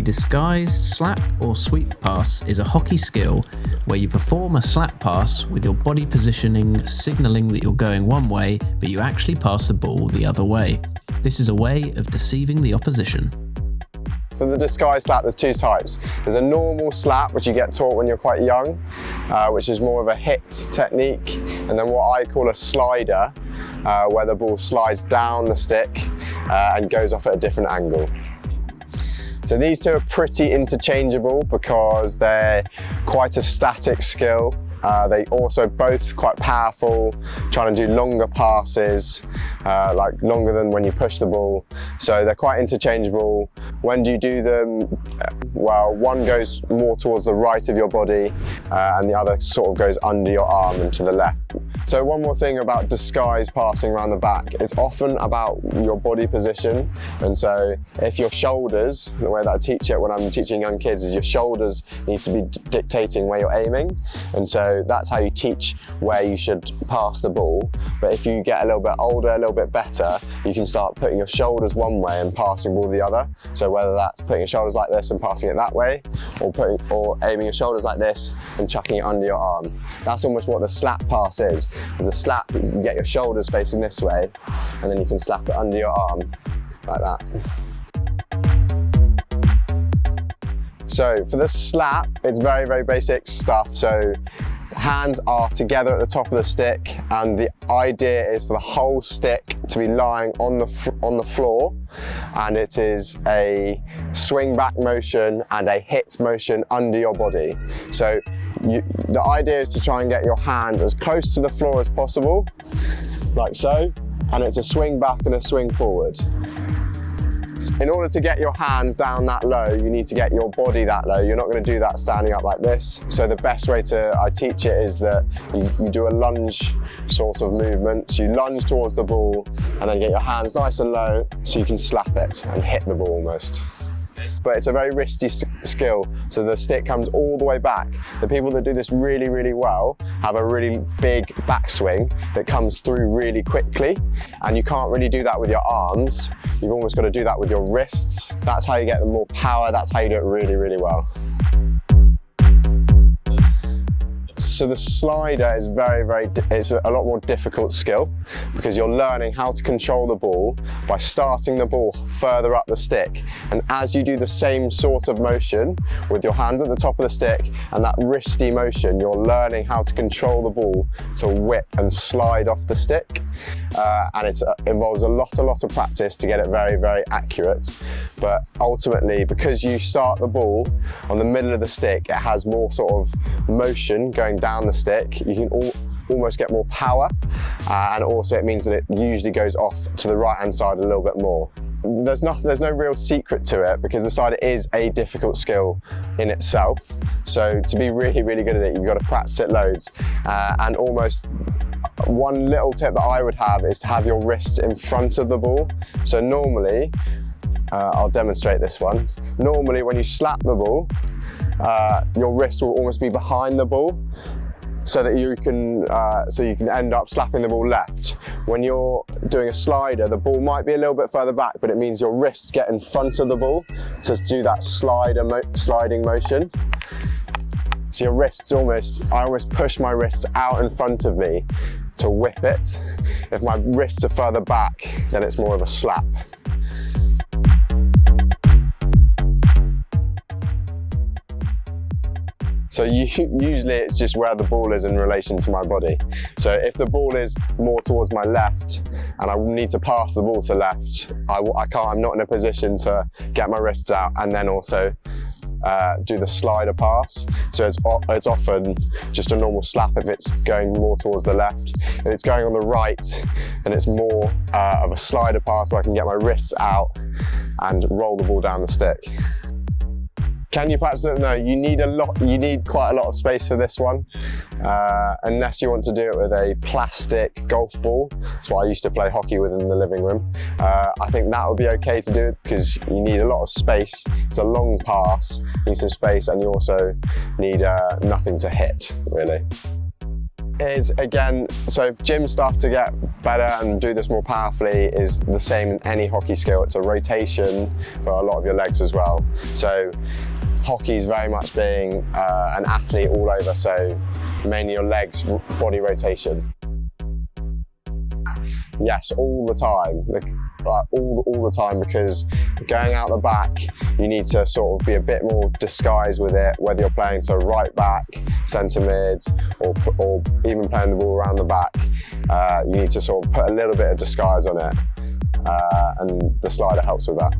A disguised slap or sweep pass is a hockey skill where you perform a slap pass with your body positioning signalling that you're going one way, but you actually pass the ball the other way. This is a way of deceiving the opposition. For the disguised slap, there's two types. There's a normal slap, which you get taught when you're quite young, which is more of a hit technique, and then what I call a slider, where the ball slides down the stick and goes off at a different angle. So these two are pretty interchangeable because they're quite a static skill. They also both quite powerful, trying to do longer passes, like longer than when you push the ball. So they're quite interchangeable. When do you do them? Well, one goes more towards the right of your body and the other sort of goes under your arm and to the left. So one more thing about disguise passing around the back, it's often about your body position. And so if your shoulders, the way that I teach it when I'm teaching young kids is your shoulders need to be dictating where you're aiming. And so that's how you teach where you should pass the ball. But if you get a little bit older, a little bit better, you can start putting your shoulders one way and passing the ball the other. So whether that's putting your shoulders like this and passing it that way, or aiming your shoulders like this and chucking it under your arm. That's almost what the slap pass is. As a slap, you get your shoulders facing this way, and then you can slap it under your arm, like that. So for the slap, it's very, very basic stuff. So hands are together at the top of the stick, and the idea is for the whole stick to be lying on the floor, and it is a swing back motion and a hit motion under your body. So the idea is to try and get your hands as close to the floor as possible, like so, and it's a swing back and a swing forward. In order to get your hands down that low, you need to get your body that low. You're not going to do that standing up like this. So the best way I teach it is that you do a lunge sort of movement. So you lunge towards the ball and then get your hands nice and low so you can slap it and hit the ball almost. But it's a very risky skill, so the stick comes all the way back. The people that do this really, really well have a really big backswing that comes through really quickly, and you can't really do that with your arms. You've almost got to do that with your wrists. That's how you get the more power, that's how you do it really, really well. So the slider is it's a lot more difficult skill because you're learning how to control the ball by starting the ball further up the stick. And as you do the same sort of motion with your hands at the top of the stick and that wristy motion, you're learning how to control the ball to whip and slide off the stick. And it involves a lot of practice to get it very, very accurate. But ultimately, because you start the ball on the middle of the stick, it has more sort of motion going down the stick. You can almost get more power, and also it means that it usually goes off to the right-hand side a little bit more. There's no real secret to it because the slider is a difficult skill in itself. So to be really, really good at it, you've got to practice it loads. And almost one little tip that I would have is to have your wrists in front of the ball. So normally, I'll demonstrate this one. Normally when you slap the ball, your wrist will almost be behind the ball so that you can end up slapping the ball left. When you're doing a slider, the ball might be a little bit further back, but it means your wrists get in front of the ball to do that sliding motion. So your wrists I almost push my wrists out in front of me to whip it. If my wrists are further back, then it's more of a slap. So usually it's just where the ball is in relation to my body. So if the ball is more towards my left and I need to pass the ball to left, I'm not in a position to get my wrists out and then also do the slider pass. So it's often just a normal slap if it's going more towards the left. If it's going on the right, then it's more of a slider pass where I can get my wrists out and roll the ball down the stick. Can you practice it? No, you need quite a lot of space for this one, unless you want to do it with a plastic golf ball. That's what I used to play hockey with in the living room. I think that would be okay to do it because you need a lot of space. It's a long pass, you need some space, and you also need nothing to hit, really. is, again, so gym stuff to get better and do this more powerfully is the same in any hockey skill. It's a rotation for a lot of your legs as well. So hockey is very much being an athlete all over, so mainly your legs, body rotation. Yes, all the time, all the time, because going out the back, you need to sort of be a bit more disguised with it, whether you're playing to right back, centre mid, or even playing the ball around the back. You need to sort of put a little bit of disguise on it, and the slider helps with that.